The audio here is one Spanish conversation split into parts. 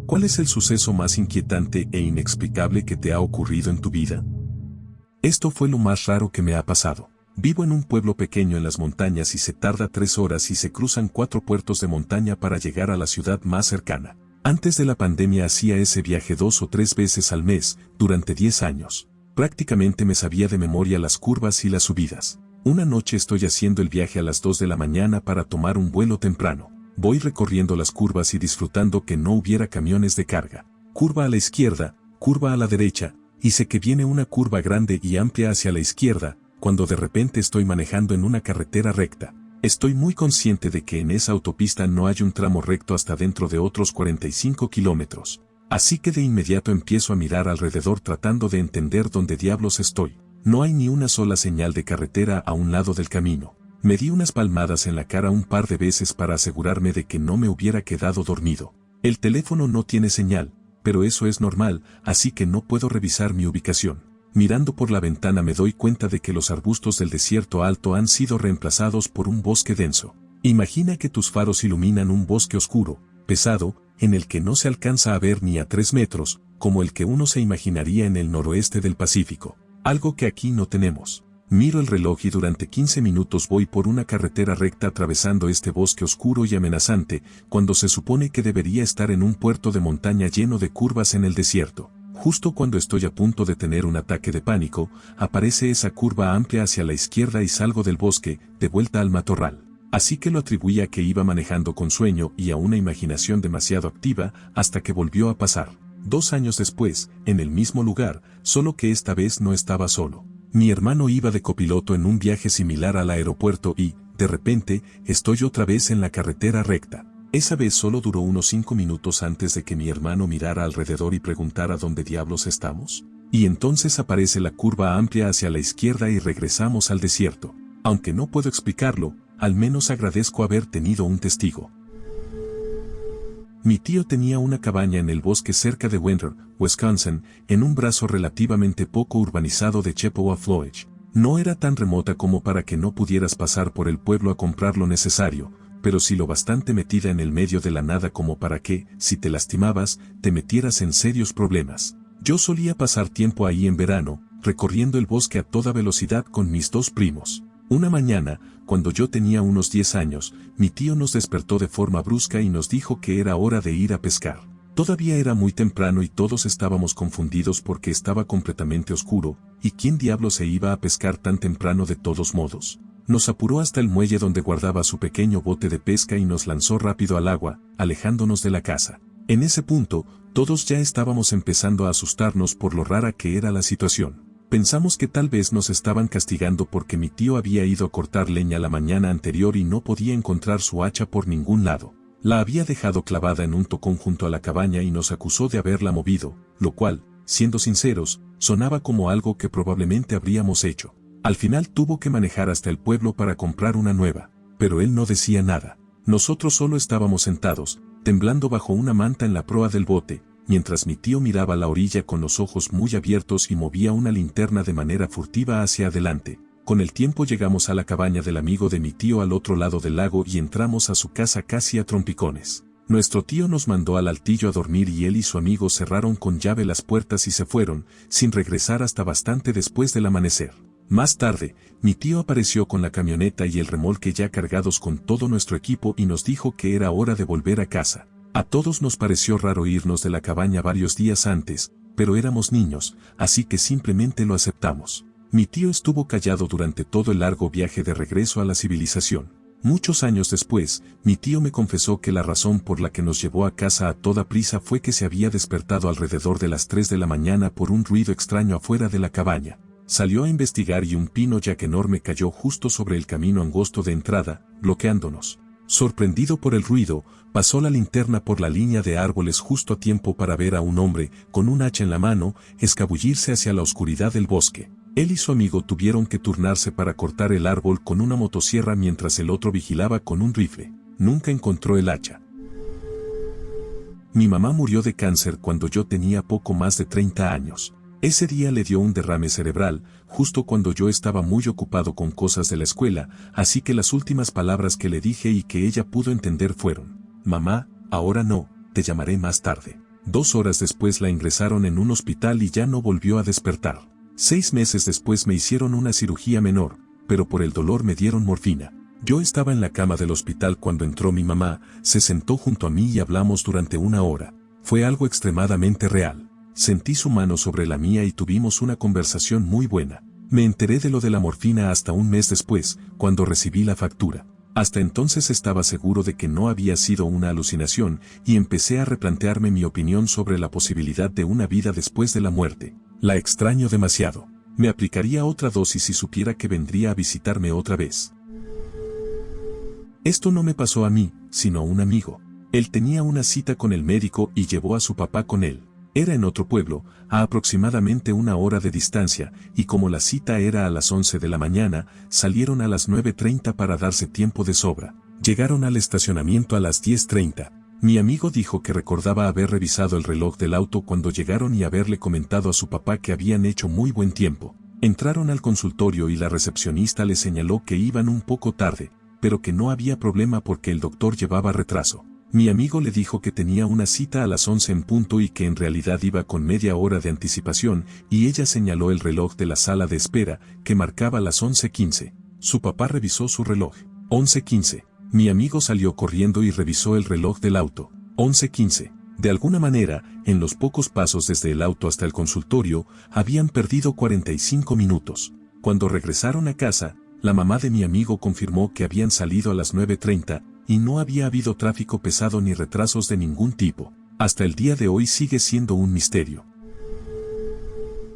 ¿Cuál es el suceso más inquietante e inexplicable que te ha ocurrido en tu vida? Esto fue lo más raro que me ha pasado. Vivo en un pueblo pequeño en las montañas y se tarda 3 horas y se cruzan 4 puertos de montaña para llegar a la ciudad más cercana. Antes de la pandemia hacía ese viaje 2 o 3 veces al mes, durante 10 años. Prácticamente me sabía de memoria las curvas y las subidas. Una noche estoy haciendo el viaje a las 2 de la mañana para tomar un vuelo temprano. Voy recorriendo las curvas y disfrutando que no hubiera camiones de carga. Curva a la izquierda, curva a la derecha, y sé que viene una curva grande y amplia hacia la izquierda, cuando de repente estoy manejando en una carretera recta. Estoy muy consciente de que en esa autopista no hay un tramo recto hasta dentro de otros 45 kilómetros. Así que de inmediato empiezo a mirar alrededor tratando de entender dónde diablos estoy. No hay ni una sola señal de carretera a un lado del camino. Me di unas palmadas en la cara un par de veces para asegurarme de que no me hubiera quedado dormido. El teléfono no tiene señal, pero eso es normal, así que no puedo revisar mi ubicación. Mirando por la ventana me doy cuenta de que los arbustos del desierto alto han sido reemplazados por un bosque denso. Imagina que tus faros iluminan un bosque oscuro, pesado, en el que no se alcanza a ver ni a 3 metros, como el que uno se imaginaría en el noroeste del Pacífico. Algo que aquí no tenemos. Miro el reloj y durante 15 minutos voy por una carretera recta atravesando este bosque oscuro y amenazante, cuando se supone que debería estar en un puerto de montaña lleno de curvas en el desierto. Justo cuando estoy a punto de tener un ataque de pánico, aparece esa curva amplia hacia la izquierda y salgo del bosque, de vuelta al matorral. Así que lo atribuí a que iba manejando con sueño y a una imaginación demasiado activa, hasta que volvió a pasar. 2 años después, en el mismo lugar, solo que esta vez no estaba solo. Mi hermano iba de copiloto en un viaje similar al aeropuerto y, de repente, estoy otra vez en la carretera recta. Esa vez solo duró unos 5 minutos antes de que mi hermano mirara alrededor y preguntara dónde diablos estamos. Y entonces aparece la curva amplia hacia la izquierda y regresamos al desierto. Aunque no puedo explicarlo, al menos agradezco haber tenido un testigo. Mi tío tenía una cabaña en el bosque cerca de Winter, Wisconsin, en un brazo relativamente poco urbanizado de Chippewa Flats. No era tan remota como para que no pudieras pasar por el pueblo a comprar lo necesario, pero sí lo bastante metida en el medio de la nada como para que, si te lastimabas, te metieras en serios problemas. Yo solía pasar tiempo ahí en verano, recorriendo el bosque a toda velocidad con mis 2 primos. Una mañana, cuando yo tenía unos 10 años, mi tío nos despertó de forma brusca y nos dijo que era hora de ir a pescar. Todavía era muy temprano y todos estábamos confundidos porque estaba completamente oscuro, ¿y quién diablo se iba a pescar tan temprano de todos modos? Nos apuró hasta el muelle donde guardaba su pequeño bote de pesca y nos lanzó rápido al agua, alejándonos de la casa. En ese punto, todos ya estábamos empezando a asustarnos por lo rara que era la situación. Pensamos que tal vez nos estaban castigando porque mi tío había ido a cortar leña la mañana anterior y no podía encontrar su hacha por ningún lado. La había dejado clavada en un tocón junto a la cabaña y nos acusó de haberla movido, lo cual, siendo sinceros, sonaba como algo que probablemente habríamos hecho. Al final tuvo que manejar hasta el pueblo para comprar una nueva, pero él no decía nada. Nosotros solo estábamos sentados, temblando bajo una manta en la proa del bote, mientras mi tío miraba la orilla con los ojos muy abiertos y movía una linterna de manera furtiva hacia adelante. Con el tiempo llegamos a la cabaña del amigo de mi tío al otro lado del lago y entramos a su casa casi a trompicones. Nuestro tío nos mandó al altillo a dormir y él y su amigo cerraron con llave las puertas y se fueron, sin regresar hasta bastante después del amanecer. Más tarde, mi tío apareció con la camioneta y el remolque ya cargados con todo nuestro equipo y nos dijo que era hora de volver a casa. A todos nos pareció raro irnos de la cabaña varios días antes, pero éramos niños, así que simplemente lo aceptamos. Mi tío estuvo callado durante todo el largo viaje de regreso a la civilización. Muchos años después, mi tío me confesó que la razón por la que nos llevó a casa a toda prisa fue que se había despertado alrededor de las 3 de la mañana por un ruido extraño afuera de la cabaña. Salió a investigar y un pino jack enorme cayó justo sobre el camino angosto de entrada, bloqueándonos. Sorprendido por el ruido, pasó la linterna por la línea de árboles justo a tiempo para ver a un hombre, con un hacha en la mano, escabullirse hacia la oscuridad del bosque. Él y su amigo tuvieron que turnarse para cortar el árbol con una motosierra mientras el otro vigilaba con un rifle. Nunca encontró el hacha. Mi mamá murió de cáncer cuando yo tenía poco más de 30 años. Ese día le dio un derrame cerebral, justo cuando yo estaba muy ocupado con cosas de la escuela, así que las últimas palabras que le dije y que ella pudo entender fueron: «Mamá, ahora no, te llamaré más tarde». 2 horas después la ingresaron en un hospital y ya no volvió a despertar. 6 meses después me hicieron una cirugía menor, pero por el dolor me dieron morfina. Yo estaba en la cama del hospital cuando entró mi mamá, se sentó junto a mí y hablamos durante 1 hora. Fue algo extremadamente real. Sentí su mano sobre la mía y tuvimos una conversación muy buena. Me enteré de lo de la morfina hasta 1 mes después, cuando recibí la factura. Hasta entonces estaba seguro de que no había sido una alucinación y empecé a replantearme mi opinión sobre la posibilidad de una vida después de la muerte. La extraño demasiado. Me aplicaría otra dosis si supiera que vendría a visitarme otra vez. Esto no me pasó a mí, sino a un amigo. Él tenía una cita con el médico y llevó a su papá con él. Era en otro pueblo, a aproximadamente 1 hora de distancia, y como la cita era a las 11 de la mañana, salieron a las 9:30 para darse tiempo de sobra. Llegaron al estacionamiento a las 10:30. Mi amigo dijo que recordaba haber revisado el reloj del auto cuando llegaron y haberle comentado a su papá que habían hecho muy buen tiempo. Entraron al consultorio y la recepcionista le señaló que iban un poco tarde, pero que no había problema porque el doctor llevaba retraso. Mi amigo le dijo que tenía una cita a las 11 en punto y que en realidad iba con media hora de anticipación, y ella señaló el reloj de la sala de espera, que marcaba las 11:15. Su papá revisó su reloj. 11:15. Mi amigo salió corriendo y revisó el reloj del auto. 11:15. De alguna manera, en los pocos pasos desde el auto hasta el consultorio, habían perdido 45 minutos. Cuando regresaron a casa, la mamá de mi amigo confirmó que habían salido a las 9:30, y no había habido tráfico pesado ni retrasos de ningún tipo. Hasta el día de hoy sigue siendo un misterio.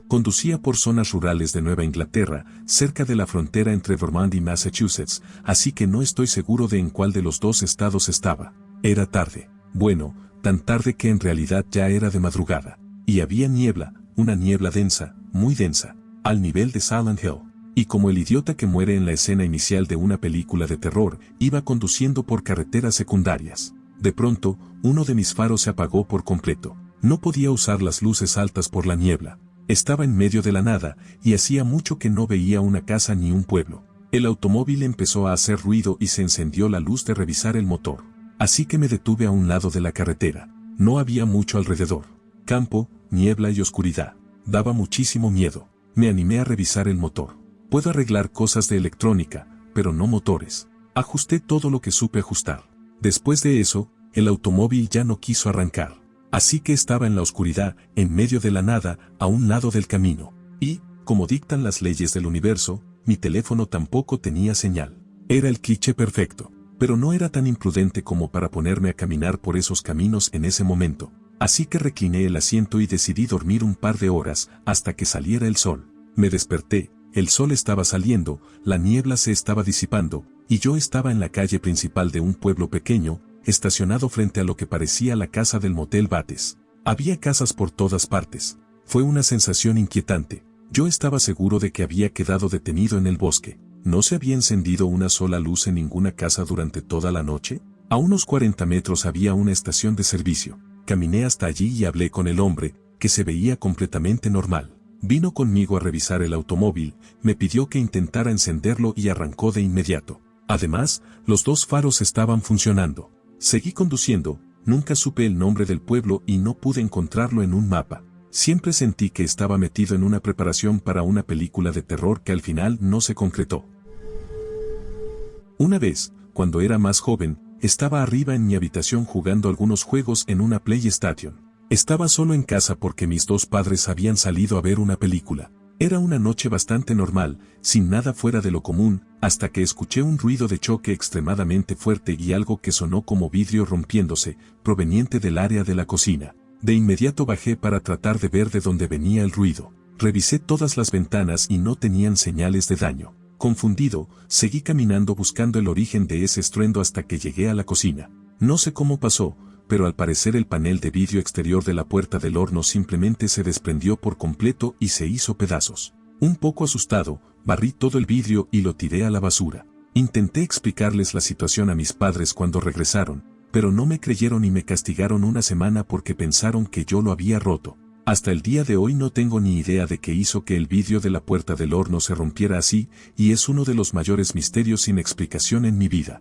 Conducía por zonas rurales de Nueva Inglaterra, cerca de la frontera entre Vermont y Massachusetts, así que no estoy seguro de en cuál de los dos estados estaba. Era tarde. Bueno, tan tarde que en realidad ya era de madrugada. Y había niebla, una niebla densa, muy densa, al nivel de Silent Hill. Y como el idiota que muere en la escena inicial de una película de terror, iba conduciendo por carreteras secundarias. De pronto, uno de mis faros se apagó por completo. No podía usar las luces altas por la niebla. Estaba en medio de la nada, y hacía mucho que no veía una casa ni un pueblo. El automóvil empezó a hacer ruido y se encendió la luz de revisar el motor. Así que me detuve a un lado de la carretera. No había mucho alrededor. Campo, niebla y oscuridad. Daba muchísimo miedo. Me animé a revisar el motor. Puedo arreglar cosas de electrónica, pero no motores. Ajusté todo lo que supe ajustar. Después de eso, el automóvil ya no quiso arrancar. Así que estaba en la oscuridad, en medio de la nada, a un lado del camino. Y, como dictan las leyes del universo, mi teléfono tampoco tenía señal. Era el cliché perfecto, pero no era tan imprudente como para ponerme a caminar por esos caminos en ese momento. Así que recliné el asiento y decidí dormir un par de horas hasta que saliera el sol. Me desperté. El sol estaba saliendo, la niebla se estaba disipando, y yo estaba en la calle principal de un pueblo pequeño, estacionado frente a lo que parecía la casa del motel Bates. Había casas por todas partes. Fue una sensación inquietante. Yo estaba seguro de que había quedado detenido en el bosque. ¿No se había encendido una sola luz en ninguna casa durante toda la noche? A unos 40 metros había una estación de servicio. Caminé hasta allí y hablé con el hombre, que se veía completamente normal. Vino conmigo a revisar el automóvil, me pidió que intentara encenderlo y arrancó de inmediato. Además, los 2 faros estaban funcionando. Seguí conduciendo, nunca supe el nombre del pueblo y no pude encontrarlo en un mapa. Siempre sentí que estaba metido en una preparación para una película de terror que al final no se concretó. Una vez, cuando era más joven, estaba arriba en mi habitación jugando algunos juegos en una PlayStation. Estaba solo en casa porque mis 2 padres habían salido a ver una película. Era una noche bastante normal, sin nada fuera de lo común, hasta que escuché un ruido de choque extremadamente fuerte y algo que sonó como vidrio rompiéndose, proveniente del área de la cocina. De inmediato bajé para tratar de ver de dónde venía el ruido. Revisé todas las ventanas y no tenían señales de daño. Confundido, seguí caminando buscando el origen de ese estruendo hasta que llegué a la cocina. No sé cómo pasó, pero al parecer el panel de vidrio exterior de la puerta del horno simplemente se desprendió por completo y se hizo pedazos. Un poco asustado, barrí todo el vidrio y lo tiré a la basura. Intenté explicarles la situación a mis padres cuando regresaron, pero no me creyeron y me castigaron una semana porque pensaron que yo lo había roto. Hasta el día de hoy no tengo ni idea de qué hizo que el vidrio de la puerta del horno se rompiera así, y es uno de los mayores misterios sin explicación en mi vida.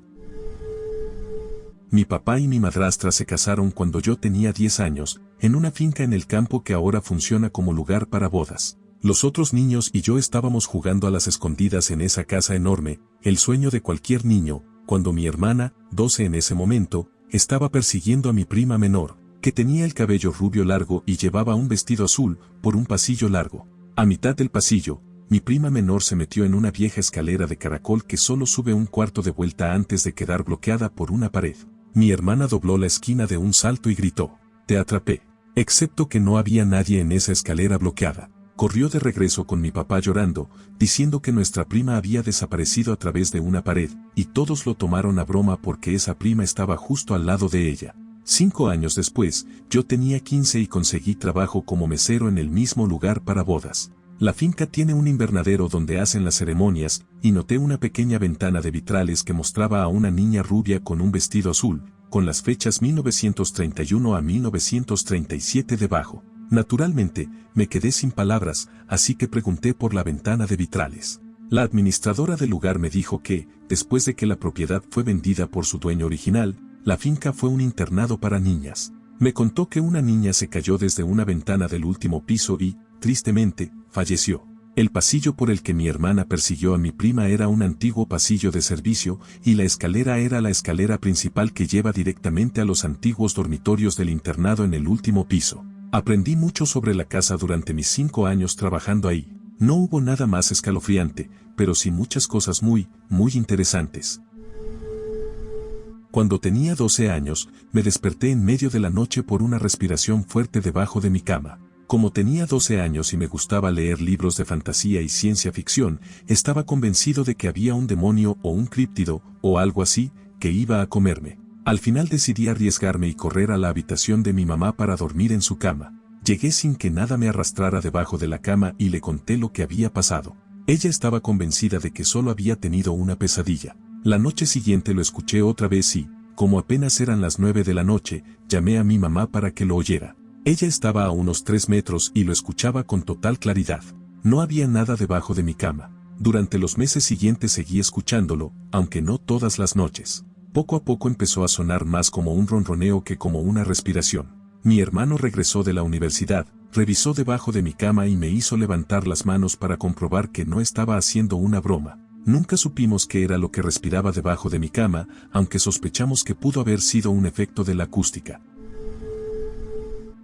Mi papá y mi madrastra se casaron cuando yo tenía 10 años, en una finca en el campo que ahora funciona como lugar para bodas. Los otros niños y yo estábamos jugando a las escondidas en esa casa enorme, el sueño de cualquier niño, cuando mi hermana, 12 en ese momento, estaba persiguiendo a mi prima menor, que tenía el cabello rubio largo y llevaba un vestido azul, por un pasillo largo. A mitad del pasillo, mi prima menor se metió en una vieja escalera de caracol que solo sube un cuarto de vuelta antes de quedar bloqueada por una pared. Mi hermana dobló la esquina de un salto y gritó: «Te atrapé». Excepto que no había nadie en esa escalera bloqueada. Corrió de regreso con mi papá llorando, diciendo que nuestra prima había desaparecido a través de una pared, y todos lo tomaron a broma porque esa prima estaba justo al lado de ella. 5 años después, yo tenía 15 y conseguí trabajo como mesero en el mismo lugar para bodas. La finca tiene un invernadero donde hacen las ceremonias, y noté una pequeña ventana de vitrales que mostraba a una niña rubia con un vestido azul, con las fechas 1931 a 1937 debajo. Naturalmente, me quedé sin palabras, así que pregunté por la ventana de vitrales. La administradora del lugar me dijo que, después de que la propiedad fue vendida por su dueño original, la finca fue un internado para niñas. Me contó que una niña se cayó desde una ventana del último piso y, tristemente, falleció. El pasillo por el que mi hermana persiguió a mi prima era un antiguo pasillo de servicio y la escalera era la escalera principal que lleva directamente a los antiguos dormitorios del internado en el último piso. Aprendí mucho sobre la casa durante mis 5 años trabajando ahí. No hubo nada más escalofriante, pero sí muchas cosas muy interesantes. Cuando tenía 12 años, me desperté en medio de la noche por una respiración fuerte debajo de mi cama. Como tenía 12 años y me gustaba leer libros de fantasía y ciencia ficción, estaba convencido de que había un demonio o un críptido, o algo así, que iba a comerme. Al final decidí arriesgarme y correr a la habitación de mi mamá para dormir en su cama. Llegué sin que nada me arrastrara debajo de la cama y le conté lo que había pasado. Ella estaba convencida de que solo había tenido una pesadilla. La noche siguiente lo escuché otra vez y, como apenas eran las 9 de la noche, llamé a mi mamá para que lo oyera. Ella estaba a unos 3 metros y lo escuchaba con total claridad. No había nada debajo de mi cama. Durante los meses siguientes seguí escuchándolo, aunque no todas las noches. Poco a poco empezó a sonar más como un ronroneo que como una respiración. Mi hermano regresó de la universidad, revisó debajo de mi cama y me hizo levantar las manos para comprobar que no estaba haciendo una broma. Nunca supimos qué era lo que respiraba debajo de mi cama, aunque sospechamos que pudo haber sido un efecto de la acústica.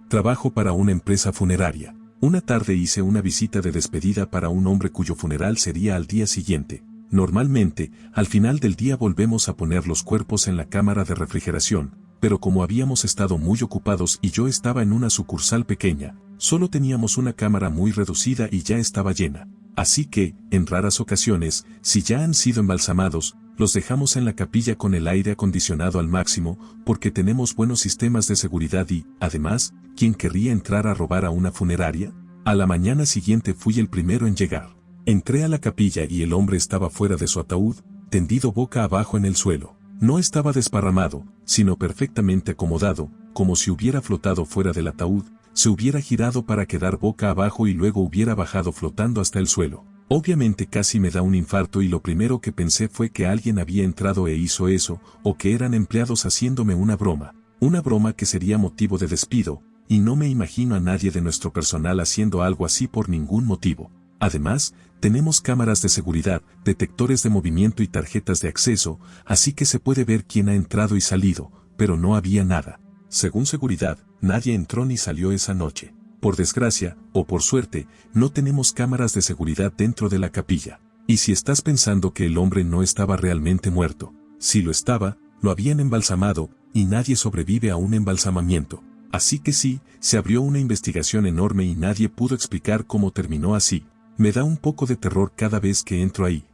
Trabajo para una empresa funeraria. Una tarde hice una visita de despedida para un hombre cuyo funeral sería al día siguiente. Normalmente, al final del día volvemos a poner los cuerpos en la cámara de refrigeración, pero como habíamos estado muy ocupados y yo estaba en una sucursal pequeña, solo teníamos una cámara muy reducida y ya estaba llena. Así que, en raras ocasiones, si ya han sido embalsamados, los dejamos en la capilla con el aire acondicionado al máximo, porque tenemos buenos sistemas de seguridad y, además, ¿quién querría entrar a robar a una funeraria? A la mañana siguiente fui el primero en llegar. Entré a la capilla y el hombre estaba fuera de su ataúd, tendido boca abajo en el suelo. No estaba desparramado, sino perfectamente acomodado, como si hubiera flotado fuera del ataúd, se hubiera girado para quedar boca abajo y luego hubiera bajado flotando hasta el suelo. Obviamente casi me da un infarto y lo primero que pensé fue que alguien había entrado e hizo eso, o que eran empleados haciéndome una broma que sería motivo de despido, y no me imagino a nadie de nuestro personal haciendo algo así por ningún motivo. Además, tenemos cámaras de seguridad, detectores de movimiento y tarjetas de acceso, así que se puede ver quién ha entrado y salido, pero no había nada. Según seguridad, nadie entró ni salió esa noche. Por desgracia, o por suerte, no tenemos cámaras de seguridad dentro de la capilla. Y si estás pensando que el hombre no estaba realmente muerto, si lo estaba, lo habían embalsamado, y nadie sobrevive a un embalsamamiento. Así que sí, se abrió una investigación enorme y nadie pudo explicar cómo terminó así. Me da un poco de terror cada vez que entro ahí.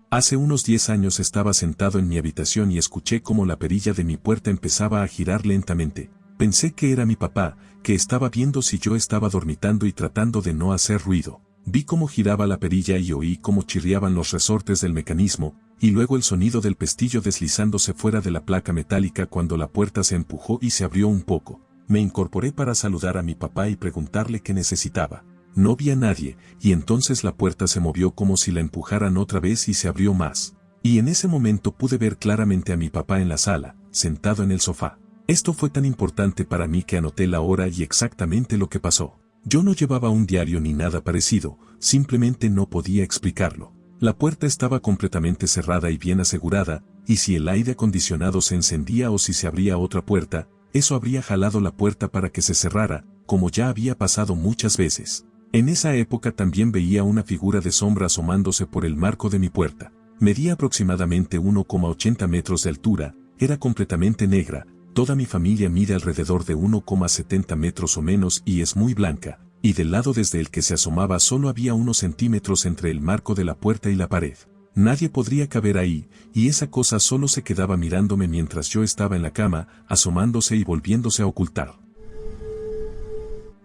Hace unos 10 años estaba sentado en mi habitación y escuché cómo la perilla de mi puerta empezaba a girar lentamente. Pensé que era mi papá, que estaba viendo si yo estaba dormitando y tratando de no hacer ruido. Vi cómo giraba la perilla y oí cómo chirriaban los resortes del mecanismo, y luego el sonido del pestillo deslizándose fuera de la placa metálica cuando la puerta se empujó y se abrió un poco. Me incorporé para saludar a mi papá y preguntarle qué necesitaba. No vi a nadie, y entonces la puerta se movió como si la empujaran otra vez y se abrió más. y en ese momento pude ver claramente a mi papá en la sala, sentado en el sofá. Esto fue tan importante para mí que anoté la hora y exactamente lo que pasó. Yo no llevaba un diario ni nada parecido, simplemente no podía explicarlo. La puerta estaba completamente cerrada y bien asegurada, y si el aire acondicionado se encendía o si se abría otra puerta, eso habría jalado la puerta para que se cerrara, como ya había pasado muchas veces. En esa época también veía una figura de sombra asomándose por el marco de mi puerta. Medía aproximadamente 1,80 metros de altura, era completamente negra, toda mi familia mide alrededor de 1,70 metros o menos y es muy blanca, y del lado desde el que se asomaba solo había unos centímetros entre el marco de la puerta y la pared. Nadie podría caber ahí, y esa cosa solo se quedaba mirándome mientras yo estaba en la cama, asomándose y volviéndose a ocultar.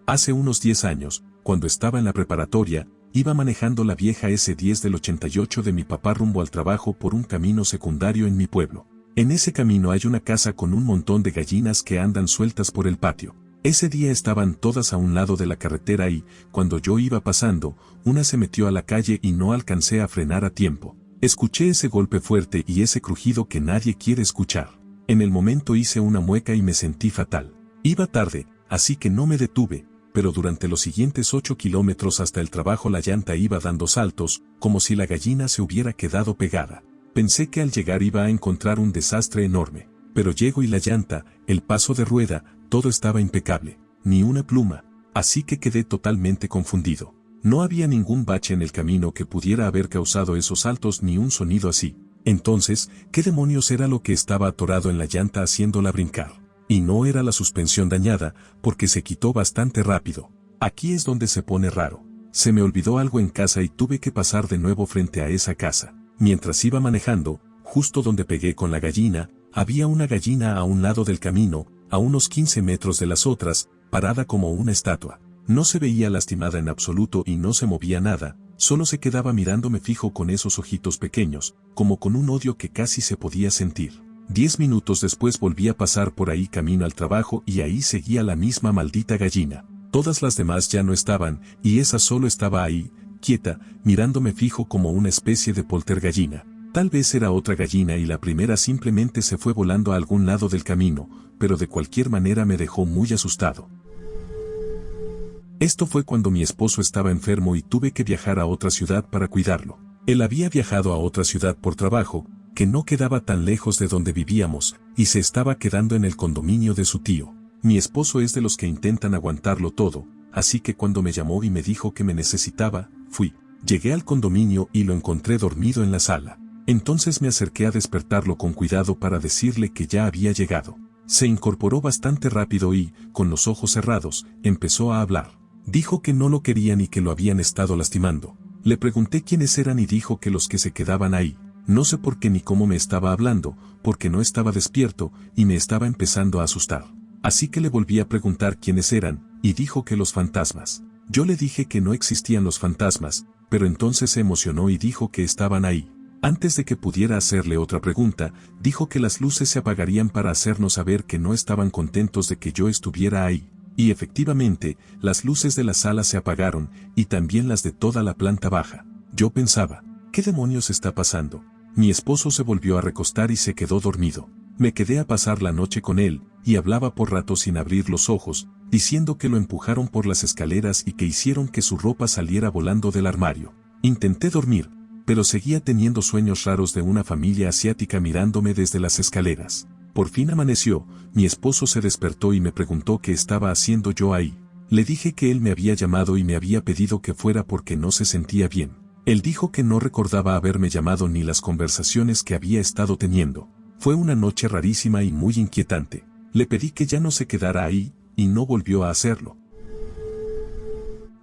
Hace unos 10 años, cuando estaba en la preparatoria, iba manejando la vieja S10 del 88 de mi papá rumbo al trabajo por un camino secundario en mi pueblo. En ese camino hay una casa con un montón de gallinas que andan sueltas por el patio. Ese día estaban todas a un lado de la carretera y, cuando yo iba pasando, una se metió a la calle y no alcancé a frenar a tiempo. Escuché ese golpe fuerte y ese crujido que nadie quiere escuchar. En el momento hice una mueca y me sentí fatal. Iba tarde, así que no me detuve, pero durante los siguientes 8 kilómetros hasta el trabajo la llanta iba dando saltos, como si la gallina se hubiera quedado pegada. Pensé que al llegar iba a encontrar un desastre enorme, pero llego y la llanta, el paso de rueda, todo estaba impecable, ni una pluma, así que quedé totalmente confundido. No había ningún bache en el camino que pudiera haber causado esos saltos ni un sonido así. Entonces, ¿qué demonios era lo que estaba atorado en la llanta haciéndola brincar? Y no era la suspensión dañada, porque se quitó bastante rápido. Aquí es donde se pone raro. Se me olvidó algo en casa y tuve que pasar de nuevo frente a esa casa. Mientras iba manejando, justo donde pegué con la gallina, había una gallina a un lado del camino, a unos 15 metros de las otras, parada como una estatua. No se veía lastimada en absoluto y no se movía nada, solo se quedaba mirándome fijo con esos ojitos pequeños, como con un odio que casi se podía sentir. 10 minutos después volví a pasar por ahí camino al trabajo y ahí seguía la misma maldita gallina. Todas las demás ya no estaban, y esa solo estaba ahí, quieta, mirándome fijo como una especie de poltergallina. Tal vez era otra gallina y la primera simplemente se fue volando a algún lado del camino, pero de cualquier manera me dejó muy asustado. Esto fue cuando mi esposo estaba enfermo y tuve que viajar a otra ciudad para cuidarlo. Él había viajado a otra ciudad por trabajo, que no quedaba tan lejos de donde vivíamos, y se estaba quedando en el condominio de su tío. Mi esposo es de los que intentan aguantarlo todo, así que cuando me llamó y me dijo que me necesitaba, fui. Llegué al condominio y lo encontré dormido en la sala. Entonces me acerqué a despertarlo con cuidado para decirle que ya había llegado. Se incorporó bastante rápido y, con los ojos cerrados, empezó a hablar. Dijo que no lo querían y que lo habían estado lastimando. Le pregunté quiénes eran y dijo que los que se quedaban ahí. No sé por qué ni cómo me estaba hablando, porque no estaba despierto y me estaba empezando a asustar. Así que le volví a preguntar quiénes eran, y dijo que los fantasmas. Yo le dije que no existían los fantasmas, pero entonces se emocionó y dijo que estaban ahí. Antes de que pudiera hacerle otra pregunta, dijo que las luces se apagarían para hacernos saber que no estaban contentos de que yo estuviera ahí. Y efectivamente, las luces de la sala se apagaron, y también las de toda la planta baja. Yo pensaba, ¿qué demonios está pasando? Mi esposo se volvió a recostar y se quedó dormido. Me quedé a pasar la noche con él, y hablaba por rato sin abrir los ojos, diciendo que lo empujaron por las escaleras y que hicieron que su ropa saliera volando del armario. Intenté dormir, pero seguía teniendo sueños raros de una familia asiática mirándome desde las escaleras. Por fin amaneció, mi esposo se despertó y me preguntó qué estaba haciendo yo ahí. Le dije que él me había llamado y me había pedido que fuera porque no se sentía bien. Él dijo que no recordaba haberme llamado ni las conversaciones que había estado teniendo. Fue una noche rarísima y muy inquietante. Le pedí que ya no se quedara ahí, y no volvió a hacerlo.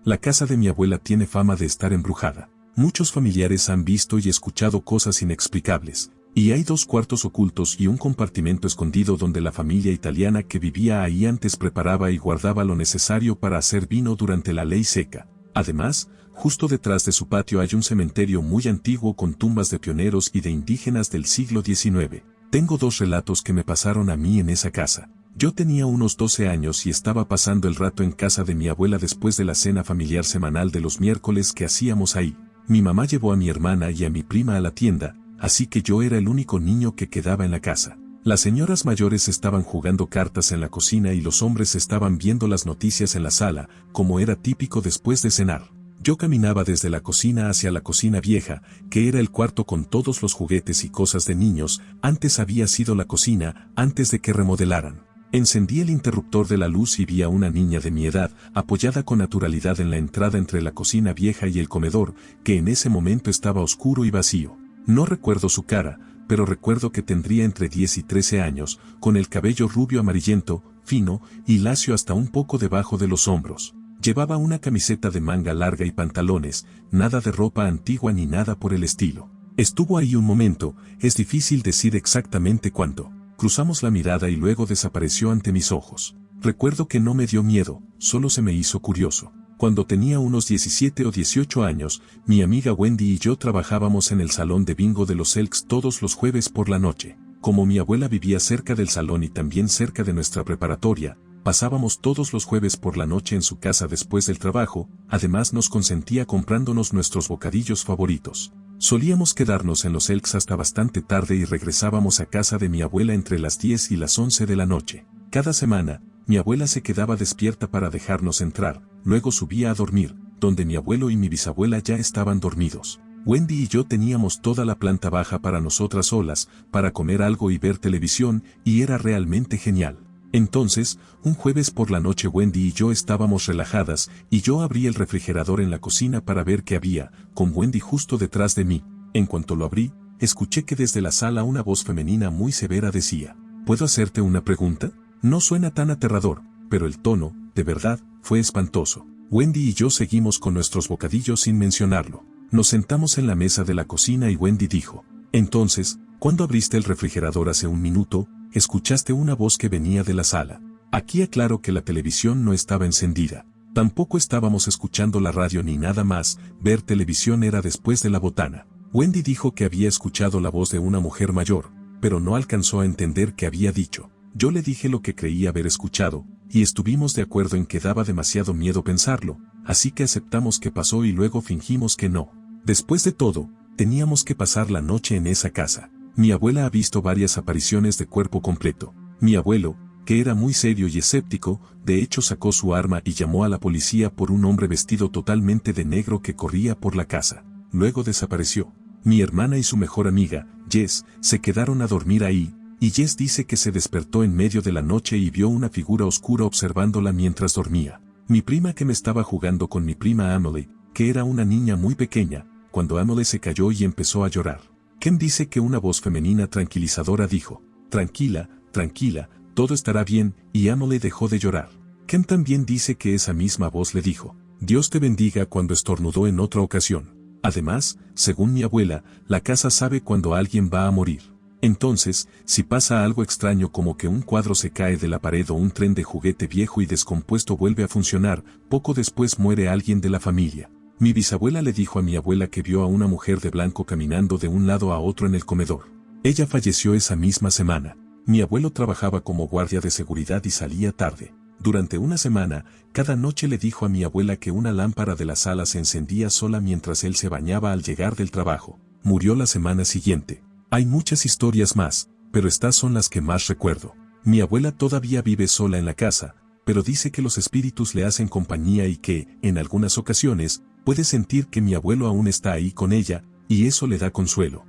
La casa de mi abuela tiene fama de estar embrujada. Muchos familiares han visto y escuchado cosas inexplicables. Y hay 2 cuartos ocultos y un compartimento escondido donde la familia italiana que vivía ahí antes preparaba y guardaba lo necesario para hacer vino durante la ley seca. Además, justo detrás de su patio hay un cementerio muy antiguo con tumbas de pioneros y de indígenas del siglo XIX. Tengo 2 relatos que me pasaron a mí en esa casa. Yo tenía unos 12 años y estaba pasando el rato en casa de mi abuela después de la cena familiar semanal de los miércoles que hacíamos ahí. Mi mamá llevó a mi hermana y a mi prima a la tienda, así que yo era el único niño que quedaba en la casa. Las señoras mayores estaban jugando cartas en la cocina y los hombres estaban viendo las noticias en la sala, como era típico después de cenar. Yo caminaba desde la cocina hacia la cocina vieja, que era el cuarto con todos los juguetes y cosas de niños. Antes había sido la cocina, antes de que remodelaran. Encendí el interruptor de la luz y vi a una niña de mi edad, apoyada con naturalidad en la entrada entre la cocina vieja y el comedor, que en ese momento estaba oscuro y vacío. No recuerdo su cara, pero recuerdo que tendría entre 10 y 13 años, con el cabello rubio amarillento, fino y lacio hasta un poco debajo de los hombros. Llevaba una camiseta de manga larga y pantalones, nada de ropa antigua ni nada por el estilo. Estuvo ahí un momento, es difícil decir exactamente cuánto. Cruzamos la mirada y luego desapareció ante mis ojos. Recuerdo que no me dio miedo, solo se me hizo curioso. Cuando tenía unos 17 o 18 años, mi amiga Wendy y yo trabajábamos en el salón de bingo de los Elks todos los jueves por la noche. Como mi abuela vivía cerca del salón y también cerca de nuestra preparatoria, pasábamos todos los jueves por la noche en su casa después del trabajo. Además nos consentía comprándonos nuestros bocadillos favoritos. Solíamos quedarnos en los Elks hasta bastante tarde y regresábamos a casa de mi abuela entre las 10 y las 11 de la noche. Cada semana, mi abuela se quedaba despierta para dejarnos entrar, luego subía a dormir, donde mi abuelo y mi bisabuela ya estaban dormidos. Wendy y yo teníamos toda la planta baja para nosotras solas, para comer algo y ver televisión, y era realmente genial. Entonces, un jueves por la noche Wendy y yo estábamos relajadas, y yo abrí el refrigerador en la cocina para ver qué había, con Wendy justo detrás de mí. En cuanto lo abrí, escuché que desde la sala una voz femenina muy severa decía: ¿puedo hacerte una pregunta? No suena tan aterrador, pero el tono, de verdad, fue espantoso. Wendy y yo seguimos con nuestros bocadillos sin mencionarlo. Nos sentamos en la mesa de la cocina y Wendy dijo: entonces, ¿cuándo abriste el refrigerador hace un minuto? Escuchaste una voz que venía de la sala. Aquí aclaro que la televisión no estaba encendida. Tampoco estábamos escuchando la radio ni nada más, ver televisión era después de la botana. Wendy dijo que había escuchado la voz de una mujer mayor, pero no alcanzó a entender qué había dicho. Yo le dije lo que creía haber escuchado, y estuvimos de acuerdo en que daba demasiado miedo pensarlo, así que aceptamos que pasó y luego fingimos que no. Después de todo, teníamos que pasar la noche en esa casa. Mi abuela ha visto varias apariciones de cuerpo completo. Mi abuelo, que era muy serio y escéptico, de hecho sacó su arma y llamó a la policía por un hombre vestido totalmente de negro que corría por la casa. Luego desapareció. Mi hermana y su mejor amiga, Jess, se quedaron a dormir ahí, y Jess dice que se despertó en medio de la noche y vio una figura oscura observándola mientras dormía. Mi prima que me estaba jugando con mi prima Emily, que era una niña muy pequeña, cuando Emily se cayó y empezó a llorar. Ken dice que una voz femenina tranquilizadora dijo: tranquila, tranquila, todo estará bien, y Emily dejó de llorar. Ken también dice que esa misma voz le dijo: Dios te bendiga cuando estornudó en otra ocasión. Además, según mi abuela, la casa sabe cuando alguien va a morir. Entonces, si pasa algo extraño como que un cuadro se cae de la pared o un tren de juguete viejo y descompuesto vuelve a funcionar, poco después muere alguien de la familia. Mi bisabuela le dijo a mi abuela que vio a una mujer de blanco caminando de un lado a otro en el comedor. Ella falleció esa misma semana. Mi abuelo trabajaba como guardia de seguridad y salía tarde. Durante una semana, cada noche le dijo a mi abuela que una lámpara de la sala se encendía sola mientras él se bañaba al llegar del trabajo. Murió la semana siguiente. Hay muchas historias más, pero estas son las que más recuerdo. Mi abuela todavía vive sola en la casa, pero dice que los espíritus le hacen compañía y que, en algunas ocasiones, puede sentir que mi abuelo aún está ahí con ella, y eso le da consuelo.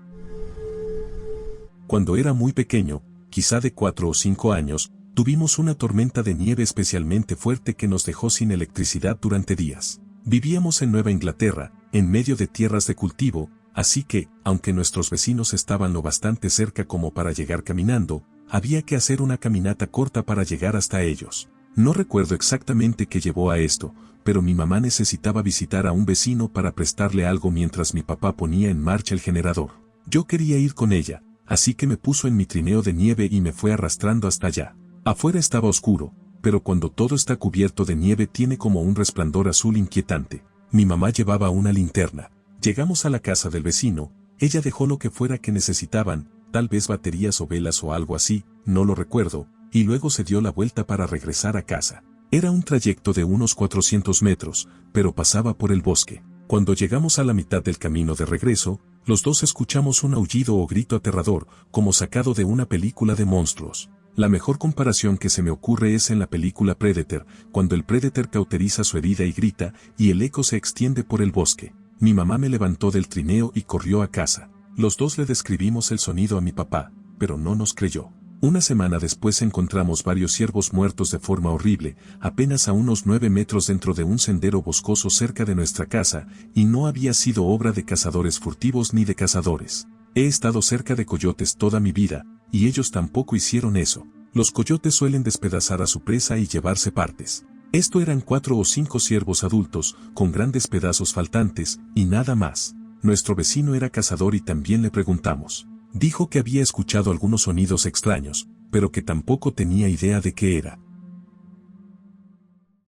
Cuando era muy pequeño, quizá de 4 o 5 años, tuvimos una tormenta de nieve especialmente fuerte que nos dejó sin electricidad durante días. Vivíamos en Nueva Inglaterra, en medio de tierras de cultivo, así que, aunque nuestros vecinos estaban lo bastante cerca como para llegar caminando, había que hacer una caminata corta para llegar hasta ellos. No recuerdo exactamente qué llevó a esto, pero mi mamá necesitaba visitar a un vecino para prestarle algo mientras mi papá ponía en marcha el generador. Yo quería ir con ella, así que me puso en mi trineo de nieve y me fue arrastrando hasta allá. Afuera estaba oscuro, pero cuando todo está cubierto de nieve tiene como un resplandor azul inquietante. Mi mamá llevaba una linterna. Llegamos a la casa del vecino, ella dejó lo que fuera que necesitaban, tal vez baterías o velas o algo así, no lo recuerdo, y luego se dio la vuelta para regresar a casa. Era un trayecto de unos 400 metros, pero pasaba por el bosque. Cuando llegamos a la mitad del camino de regreso, los dos escuchamos un aullido o grito aterrador, como sacado de una película de monstruos. La mejor comparación que se me ocurre es en la película Predator, cuando el Predator cauteriza su herida y grita, y el eco se extiende por el bosque. Mi mamá me levantó del trineo y corrió a casa. Los dos le describimos el sonido a mi papá, pero no nos creyó. Una semana después encontramos varios ciervos muertos de forma horrible, apenas a unos 9 metros dentro de un sendero boscoso cerca de nuestra casa, y no había sido obra de cazadores furtivos ni de cazadores. He estado cerca de coyotes toda mi vida, y ellos tampoco hicieron eso. Los coyotes suelen despedazar a su presa y llevarse partes. Esto eran 4 o 5 ciervos adultos, con grandes pedazos faltantes, y nada más. Nuestro vecino era cazador y también le preguntamos. Dijo que había escuchado algunos sonidos extraños, pero que tampoco tenía idea de qué era.